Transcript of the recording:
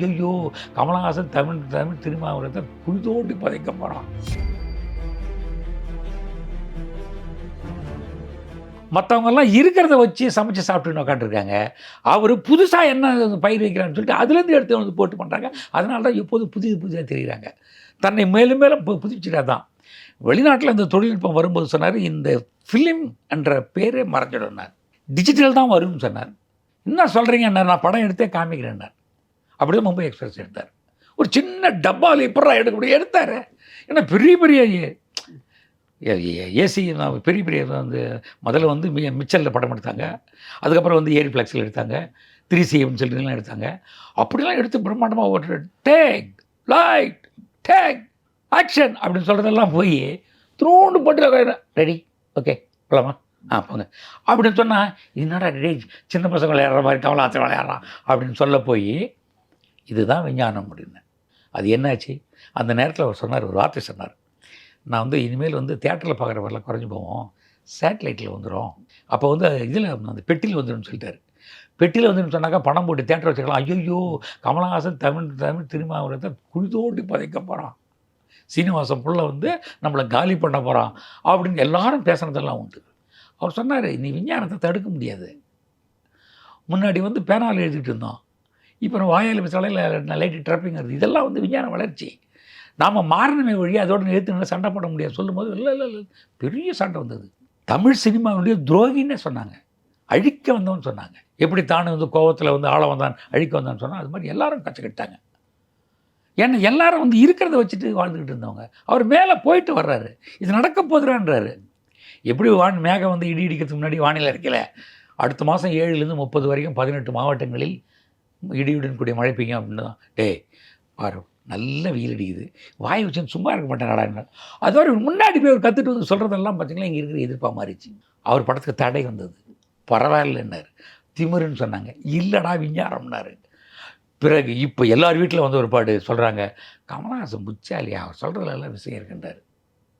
ஐயோ! கமலஹாசன் தமிழ் தமிழ் சினிமாவுல குழி தோண்டி புதைக்க போறான். மத்தவங்கலாம் இருக்கிறத வச்சு சமைச்சு சாப்பிட்டுன்னு உட்காந்துருக்காங்க. அவரு புதுசா என்ன பயிர் வைக்கிறான்னு சொல்லிட்டு அதுலேருந்து எடுத்து வந்து போட்டு பண்றாங்க. அதனால தான் எப்போதும் புதிதா தெரியுறாங்க. தன்னை மேலும் மேலும் புதுப்பிச்சுட்டா தான். வெளிநாட்டில இந்த தொழில்நுட்பம் வரும்போது சொன்னாரு, இந்த ஃபிலிம் என்ற பேரே மறைஞ்சிடும்னாரு. டிஜிட்டல் தான் வரும்னு சொன்னார். என்ன சொல்றீங்கன்னாரு, நான் படம் எடுத்தே காமிக்கிறேன்னாரு. அப்படிதான் மும்பை எக்ஸ்பிரஸ் எடுத்தார். ஒரு சின்ன டப்பாவில் எப்படா எடுக்க முடியும் எடுத்தார். ஏன்னா பெரிய பெரிய ஏசி பெரிய பெரிய வந்து முதல்ல வந்து மிச்சலில் படம் எடுத்தாங்க. அதுக்கப்புறம் வந்து ஏரி ஃப்ளெக்ஸில் எடுத்தாங்க. 3CMன்னு சொல்லிட்டுலாம் எடுத்தாங்க. அப்படிலாம் எடுத்து பிரம்மாண்டமாக ஒரு டேக் லைட் டேக் ஆக்ஷன் அப்படின்னு சொல்கிறதெல்லாம் போய் த்ரோண்டு போட்டு ரெடி ஓகே போலாமா போங்க அப்படின்னு சொன்னால் என்னடா ரெடி சின்ன பசங்க விளையாடுற மாதிரி கமலஹாசன் விளையாடுறான் அப்படின்னு சொல்ல போய் இதுதான் விஞ்ஞானம் அப்படின்னு. அது என்னாச்சு அந்த நேரத்தில் அவர் சொன்னார், ஒரு வார்த்தை சொன்னார், நான் வந்து இனிமேல் வந்து தியேட்டரில் பார்க்குற வரலாம் குறைஞ்சி போவோம், சேட்டலைட்டில் வந்துடும், அப்போ வந்து இதில் அந்த பெட்டியில் வந்துடும் சொல்லிட்டார். பெட்டியில் வந்துடும் சொன்னாக்கா பணம் போட்டு தியேட்டர் வச்சுக்கலாம். ஐயோ கமலஹாசன் தமிழ் தமிழ் சினிமாவில் குழி தோண்டி புதைக்க போகிறான், சீனிவாசன் புள்ள வந்து நம்மளை காலி பண்ண போகிறான் அப்படின்னு எல்லாரும் பேசுனதெல்லாம் உண்டு. அவர் சொன்னார், நீ விஞ்ஞானத்தை தடுக்க முடியாது. முன்னாடி வந்து பேனால் எழுதிட்டு இருந்தோம், இப்போ நம்ம வாயால் பேசாலையில் லைட்டு ட்ராப்பிங் வருது. இதெல்லாம் வந்து விஞ்ஞான வளர்ச்சி. நாம் மாறணுமே வழி அதோடு நிறுத்தினால சண்டை போட முடியாது சொல்லும்போது இல்லை பெரிய சண்டை வந்தது. தமிழ் சினிமாவுடைய துரோகின்னே சொன்னாங்க, அழிக்க வந்தவன்னு சொன்னாங்க. எப்படி தானே வந்து கோவத்தில் வந்து ஆள வந்தான் அழிக்க வந்தான்னு சொன்னால் அது மாதிரி எல்லாரும் கற்றுக்கிட்டாங்க. ஏன்னா எல்லாரும் வந்து இருக்கிறத வச்சுட்டு வாழ்ந்துக்கிட்டு இருந்தவங்க. அவர் மேலே போயிட்டு வர்றாரு, இது நடக்க போதுறான்றாரு. எப்படி மேகம் வந்து இடி இடிக்கிறதுக்கு முன்னாடி வானிலை இருக்கல, அடுத்த மாதம் 7லேருந்து 30 வரைக்கும் 18 மாவட்டங்களில் இடியுடன் கூடிய மழை பெய்யும் அப்படின்னு தான். பாரு நல்ல வெயில் அடிக்குது, வாய் வச்சுன்னு சும்மா இருக்க மாட்டேன். அதோட முன்னாடி போய் அவர் கற்றுட்டு வந்து சொல்கிறதெல்லாம் பார்த்தீங்கன்னா இங்கே இருக்கிற எதிர்ப்பாக மாறிச்சு. அவர் படத்துக்கு தடை வந்தது, பரவாயில்லைன்னாரு. திமிருன்னு சொன்னாங்க, இல்லைடா விஞ்ஞானம்னாரு. பிறகு இப்போ எல்லார் வீட்டில் வந்து ஒரு பாடு சொல்கிறாங்க, கமலஹாசன் புச்சாலியா அவர் சொல்கிறதுல எல்லாம் விஷயம் இருக்குன்றார்.